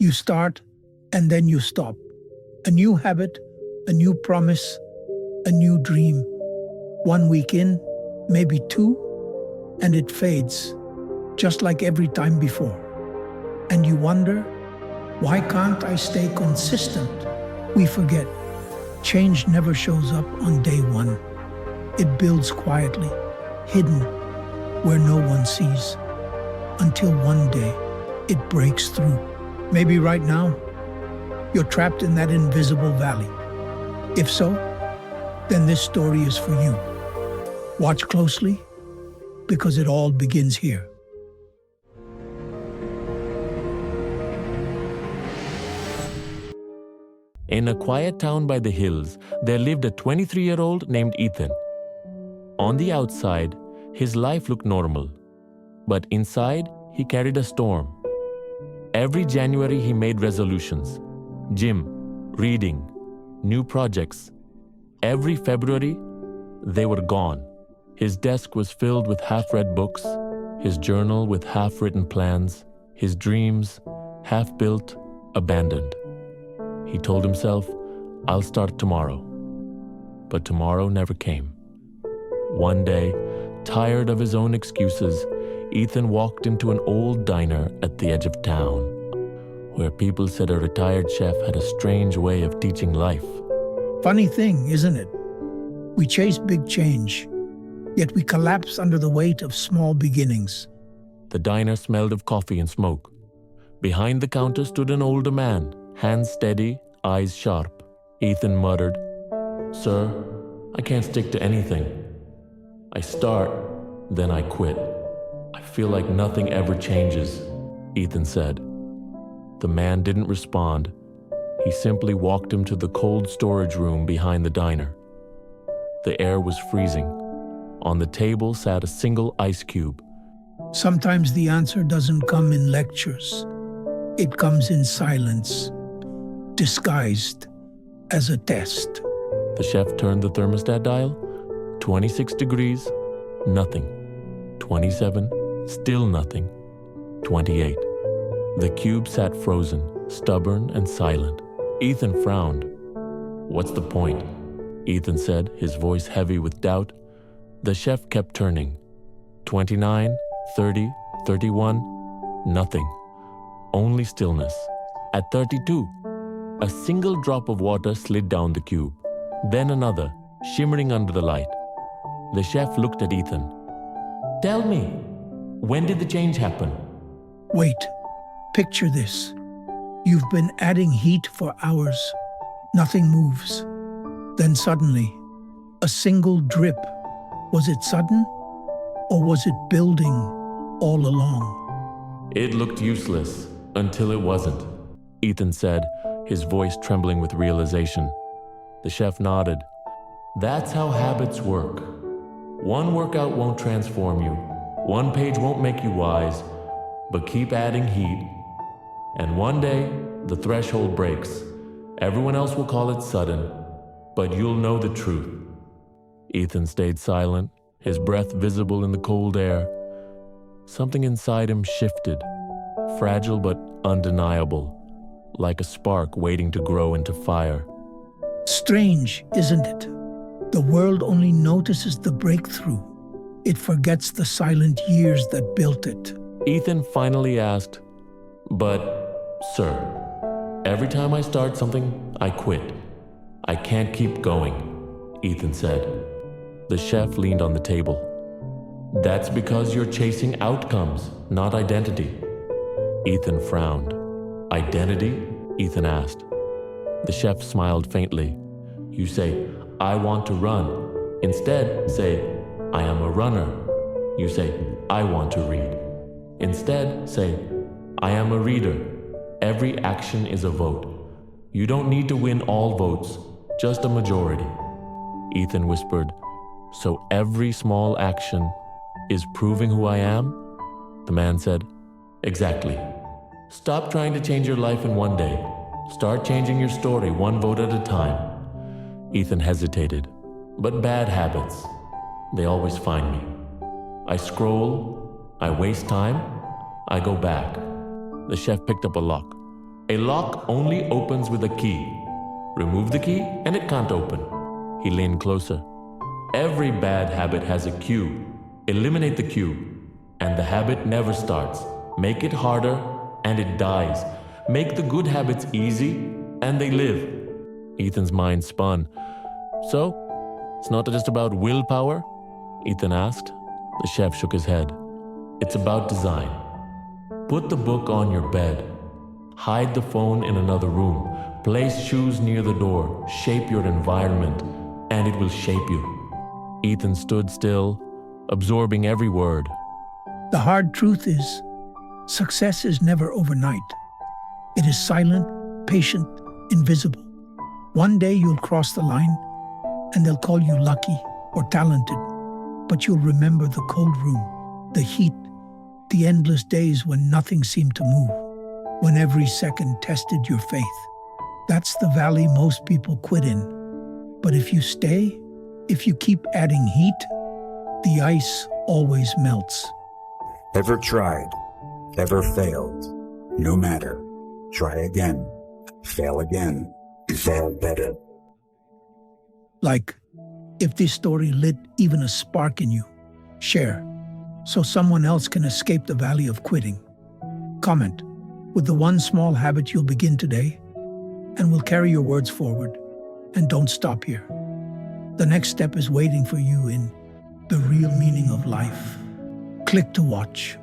You start and then you stop. A new habit, a new promise, a new dream. 1 week in, maybe 2, and it fades, just like every time before. And you wonder, why can't I stay consistent? We forget. Change never shows up on day 1. It builds quietly, hidden, where no one sees, until one day it breaks through. Maybe right now, you're trapped in that invisible valley. If so, then this story is for you. Watch closely, because it all begins here. In a quiet town by the hills, there lived a 23-year-old named Ethan. On the outside, his life looked normal, but inside, he carried a storm. Every January, he made resolutions: gym, reading, new projects. Every February, they were gone. His desk was filled with half-read books, his journal with half-written plans, his dreams half-built, abandoned. He told himself, "I'll start tomorrow." But tomorrow never came. One day, tired of his own excuses, Ethan walked into an old diner at the edge of town, where people said a retired chef had a strange way of teaching life. Funny thing, isn't it? We chase big change, yet we collapse under the weight of small beginnings. The diner smelled of coffee and smoke. Behind the counter stood an older man, hands steady, eyes sharp. Ethan muttered, "Sir, I can't stick to anything. I start, then I quit. I feel like nothing ever changes," Ethan said. The man didn't respond. He simply walked him to the cold storage room behind the diner. The air was freezing. On the table sat a single ice cube. Sometimes the answer doesn't come in lectures. It comes in silence, disguised as a test. The chef turned the thermostat dial. 26 degrees, nothing. 27, still nothing. 28. The cube sat frozen, stubborn and silent. Ethan frowned. "What's the point?" Ethan said, his voice heavy with doubt. The chef kept turning. 29, 30, 31, nothing. Only stillness. At 32, a single drop of water slid down the cube. Then another, shimmering under the light. The chef looked at Ethan. "Tell me, when did the change happen?" Wait, picture this. You've been adding heat for hours. Nothing moves. Then suddenly, a single drip. Was it sudden? Or was it building all along? "It looked useless until it wasn't," Ethan said, his voice trembling with realization. The chef nodded. "That's how habits work. One workout won't transform you. One page won't make you wise, but keep adding heat. And one day, the threshold breaks. Everyone else will call it sudden, but you'll know the truth." Ethan stayed silent, his breath visible in the cold air. Something inside him shifted, fragile but undeniable, like a spark waiting to grow into fire. Strange, isn't it? The world only notices the breakthrough. It forgets the silent years that built it. Ethan finally asked, "But, sir, every time I start something, I quit. I can't keep going," Ethan said. The chef leaned on the table. "That's because you're chasing outcomes, not identity." Ethan frowned. "Identity?" Ethan asked. The chef smiled faintly. "You say, 'I want to run.' Instead, say, 'I am a runner.' You say, 'I want to read.' Instead, say, 'I am a reader.' Every action is a vote. You don't need to win all votes, just a majority." Ethan whispered, "So every small action is proving who I am?" The man said, "Exactly. Stop trying to change your life in one day. Start changing your story one vote at a time." Ethan hesitated. "But bad habits, they always find me. I scroll, I waste time, I go back." The chef picked up a lock. A lock only opens with a key. Remove the key and it can't open. He leaned closer. Every bad habit has a cue. Eliminate the cue, and the habit never starts. Make it harder, and it dies. Make the good habits easy, and they live. Ethan's mind spun. So, it's not just about willpower? Ethan asked. The chef shook his head. It's about design. Put the book on your bed. Hide the phone in another room. Place shoes near the door. Shape your environment, and it will shape you. Ethan stood still, absorbing every word. The hard truth is, success is never overnight. It is silent, patient, invisible. One day you'll cross the line, and they'll call you lucky or talented. But you'll remember the cold room, the heat, the endless days when nothing seemed to move, when every second tested your faith. That's the valley most people quit in. But if you stay, if you keep adding heat, the ice always melts. Ever tried, ever failed, no matter. Try again, fail again, fail better. Like, if this story lit even a spark in you, share, so someone else can escape the valley of quitting. Comment with the one small habit you'll begin today, and we'll carry your words forward. And don't stop here. The next step is waiting for you in The Real Meaning of Life. Click to watch.